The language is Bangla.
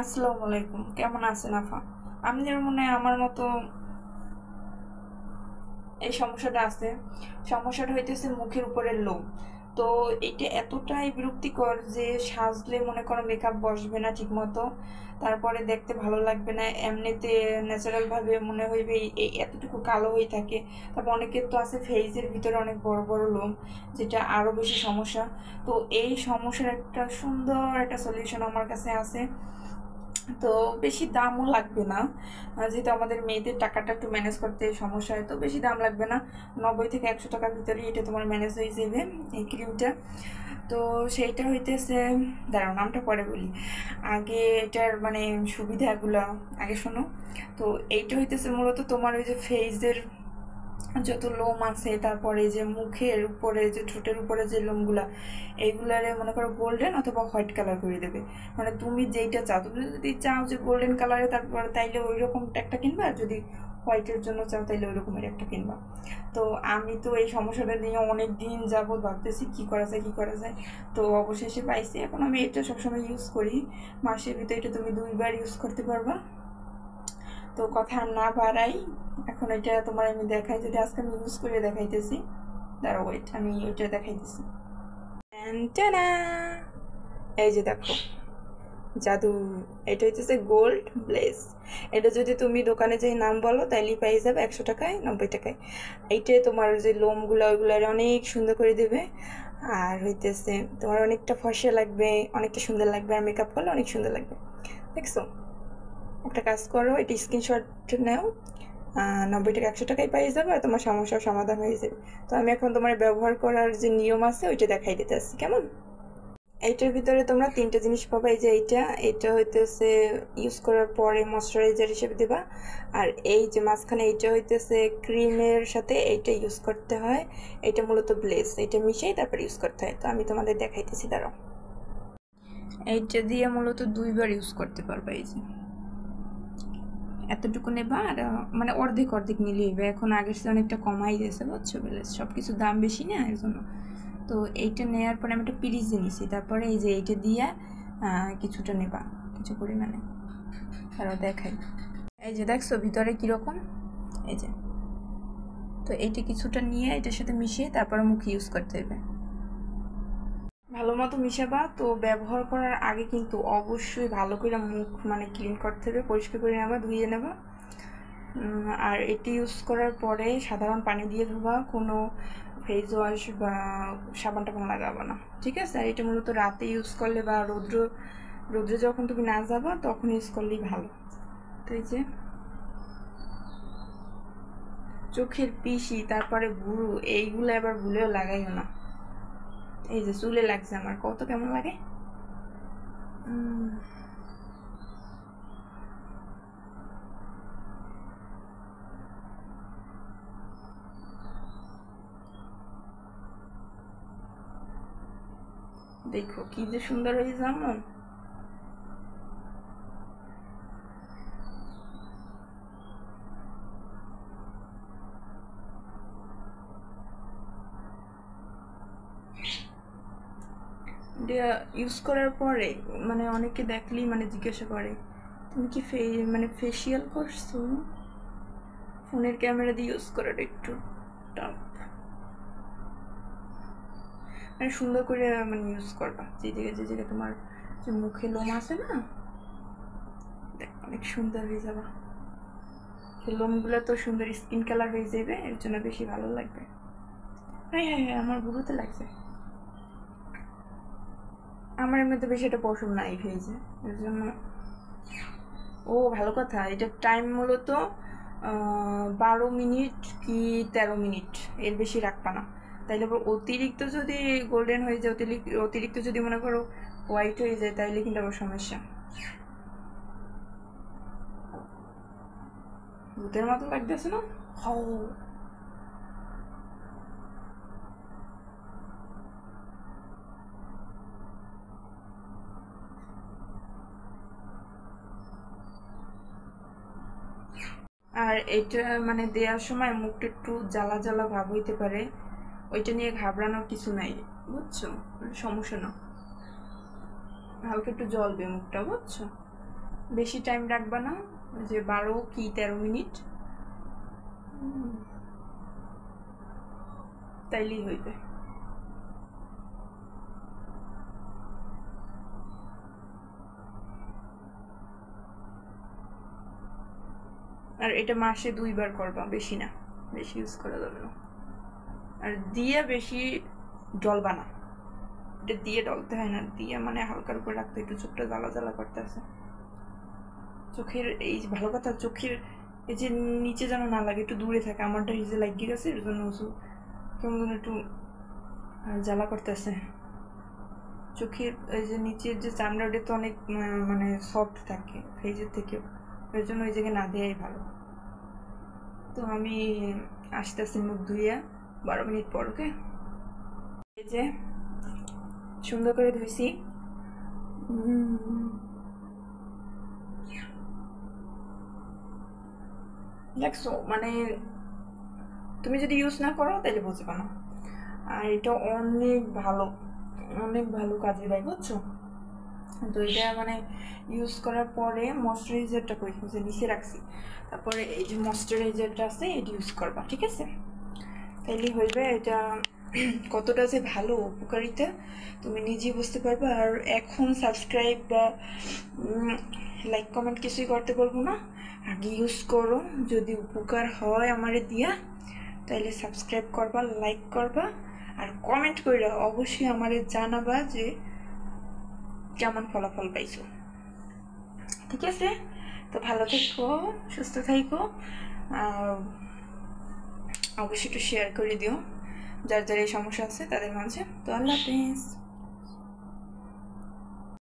আসসালামু আলাইকুম, কেমন আছেন আফা? আপনার মনে হয় আমার মতো এই সমস্যাটা আছে। সমস্যাটা হইতেছে মুখের উপরের লোম। তো এটা এতটাই বিরক্তিকর যে সাজলে মনে করো মেকআপ বসবে না ঠিক মতো, তারপরে দেখতে ভালো লাগবে না, এমনিতে ন্যাচারাল ভাবে মনে হইবে এই এতটুকু কালো হয়ে থাকে। তারপর অনেকের তো আছে ফেসের ভিতরে অনেক বড় বড় লোম, যেটা আরো বেশি সমস্যা। তো এই সমস্যার একটা সুন্দর একটা সলিউশন আমার কাছে আছে। তো বেশি দামও লাগবে না, যেহেতু আমাদের মেয়েদের টাকাটা একটু ম্যানেজ করতে সমস্যা হয়, তো বেশি দাম লাগবে না। 90 থেকে 100 টাকার ভিতরে এটা তোমার ম্যানেজ হয়ে যাবে এই ক্রিমটা। তো সেইটা হইতেছে, দাঁড়াও নামটা পরে বলি, আগে এটার মানে সুবিধাগুলো আগে শোনো। তো এইটা হইতেছে মূলত তোমার ওই যে ফেসের যত লোম আছে, তারপরে যে মুখের উপরে যে ঠোঁটের উপরে যে লোমগুলা, এইগুলারে মনে করো গোল্ডেন অথবা হোয়াইট কালার করে দেবে। মানে তুমি যেইটা চাও, তুমি যদি চাও যে গোল্ডেন কালারে, তারপরে তাইলে ওই রকম একটা কিনবা, আর যদি হোয়াইটের জন্য চাও তাইলে ওই রকমের একটা কিনবা। তো আমি তো এই সমস্যাটা নিয়ে অনেক দিন যাবত ভাবতেছি কি করা যায়। তো অবশেষে পাইছি, এখন আমি এটা সবসময় ইউজ করি। মাসের ভিতরে এটা তুমি 2বার ইউজ করতে পারবা। তো কথা না বাড়াই, এখন এটা তোমার আমি দেখাই, যদি আজকে আমি ইউজ করে দেখাইতেছি। দাঁড়াও ওয়েট, আমি ওইটা দেখাইতেছি। এই যে দেখো, জাদু। এটা হচ্ছে গোল্ড ব্লেজ। এটা যদি তুমি দোকানে যেই নাম বলো তাইলেই পাই যাবে 100 টাকায়, 90 টাকায়। এইটাই তোমার যে লোমগুলো ওইগুলো অনেক সুন্দর করে দেবে। আর হইতেছে তোমার অনেকটা ফর্সা লাগবে, অনেকটা সুন্দর লাগবে, আর মেকআপ করলে অনেক সুন্দর লাগবে। দেখছো? একটা কাজ করো, এটা স্ক্রিনশট নাও। 90 টাকা 100 টাকায় পাই যাবে, আর তোমার সমস্যার সমাধান হয়ে যাবে। তো আমি এখন তোমার ব্যবহার করার যে নিয়ম আছে ওইটা দেখাই দিতে আসছি, কেমন? এইটার ভিতরে তোমরা 3টা জিনিস পাবা। এই যে এটা হইতেছে ইউজ করার পরে ময়শ্চারাইজার হিসেবে দেবা। আর এই যে মাঝখানে এইটা হইতেছে ক্রিমের সাথে এইটা ইউজ করতে হয়। এটা মূলত ব্লেস, এটা মিশিয়ে তারপর ইউজ করতে হয়। তো আমি তোমাদের দেখাইতেছি, দাঁড়াও। এইটা দিয়ে মূলত 2বার ইউজ করতে পারবা। এই যে এতটুকু নেবা, আর মানে অর্ধেক অর্ধেক নিলেইবে। এখন আগের চেয়ে অনেকটা কমাই দিয়েছে, বুঝছো? বেলেস সব কিছুর দাম বেশি না, এর জন্য। তো এইটা নেওয়ার পরে আমি একটা পিরিজে নিছি, তারপরে এই যে এইটা দিয়ে কিছুটা নেবা, কিছু পরিমাণে। আরও দেখাই, এই যে দেখছো ভিতরে কীরকম, এই যে। তো এইটা কিছুটা নিয়ে এটার সাথে মিশিয়ে তারপরে মুখে ইউজ করতে হবে। ভালো মতো মিশাবা। তো ব্যবহার করার আগে কিন্তু অবশ্যই ভালো করে মুখ মানে ক্লিন করতে হবে, পরিষ্কার করে নেবা, ধুয়ে নেবা। আর এটি ইউজ করার পরে সাধারণ পানি দিয়ে ধোবা, কোনো ফেস ওয়াশ বা সাবান টাবান লাগাবো না, ঠিক আছে? আর এটা মূলত রাতে ইউজ করলে বা রৌদ্রে যখন তুমি না যাবা তখন ইউজ করলেই ভালো। তো এই যে চোখের পিসি, তারপরে ভুরু, এইগুলো আবার ভুলেও লাগাইও না। এই যে চুলে লাগছে আমার, কত কেমন লাগে। দেখো কি যে সুন্দর হয়েছে আমার। ইউজ করার পরে মানে অনেকে দেখলেই মানে জিজ্ঞাসা করে, তুমি কি মানে ফেসিয়াল করছো? ফোনের ক্যামেরা দিয়ে ইউজ করাটা একটু টাফ। মানে সুন্দর করে মানে ইউজ করবা, যে জায়গায় তোমার যে মুখে লোম আছে না, দেখ অনেক সুন্দর হয়ে যাবা। সেই লোমগুলো তো সুন্দর স্কিন কালার হয়ে যাবে, এর জন্য বেশি ভালো লাগবে। হ্যাঁ হ্যাঁ হ্যাঁ, আমার বুড়োতে লাগছে। আমার এমনিতে বেশি এটা পছন্দ নাই ফেজে, এর জন্য। ও ভালো কথা, এটার টাইম মূলত 12 মিনিট কি 13 মিনিট, এর বেশি রাখবা না। তাইলে আবার অতিরিক্ত যদি গোল্ডেন হয়ে যায়, অতিরিক্ত যদি মনে করো হোয়াইট হয়ে যায়, তাইলে কিন্তু আবার সমস্যা। ভূতের মতো লাগতেছে না? হও। আর এটা মানে দেওয়ার সময় মুখটা একটু জ্বালা জ্বালা ভাব হইতে পারে, ওইটা নিয়ে ঘাবড়ানোর কিছু নাই, বুঝছো? সমস্যা না, হালকা একটু জ্বলবে মুখটা, বুঝছো? বেশি টাইম রাখবা না, যে 12 কি 13 মিনিট তাইলেই হইবে। আর এটা মাসে 2 বার করবা, বেশি না, বেশি ইউজ করা যাবে না। আর দিয়ে বেশি ডলবা না, এটা দিয়ে ডলতে হয় না, দিয়ে মানে হালকার উপর রাখতে একটু চোখটা জ্বালা জ্বালা করতেছে। চোখের এই ভালো কথা, চোখের এই যে নিচে যেন না লাগে, একটু দূরে থাকে। আমারটা এই যে লাগিয়ে গেছে, এর জন্য কেমন যেন একটু জ্বালা করতেছে। চোখের এই যে নিচের যে চামড়া, ওটা তো অনেক মানে সফট থাকে ফেজের থেকে, এর জন্য ওই জায়গায় না দেওয়াই ভালো। তো আমি আসতেছি মুখ ধুইয়া 12 মিনিট পর। ওকে, এই যে সুন্দর করে ধুইছি। দেখছো, মানে তুমি যদি ইউজ না করো তাহলে বুঝবে না। আর এটা অনেক ভালো, অনেক ভালো কাজে দেয়, বুঝছো? তো এটা মানে ইউজ করার পরে ময়শ্চারাইজারটা কই যে নিচে রাখছি, তারপরে এই যে ময়শ্চারাইজারটা আছে এটা ইউজ করবা, ঠিক আছে? তাইলেই হইবে। এটা কতটা যে ভালো উপকারিতা তুমি নিজেই বুঝতে পারবে। আর এখন সাবস্ক্রাইব বা লাইক কমেন্ট কিছুই করতে বলবো না, আগে ইউজ করো। যদি উপকার হয় আমারে দিয়া, তাইলে সাবস্ক্রাইব করবা, লাইক করবা, আর কমেন্ট কইরা অবশ্যই আমারে জানাবা যে কেমন ফলাফল পাইছো, ঠিক আছে? তো ভালো থেকো, সুস্থ থাকো, আর অবশ্যই একটু শেয়ার করে দিও যার যার এই সমস্যা আছে তাদের মাঝে। তো আল্লাহ হাফেজ।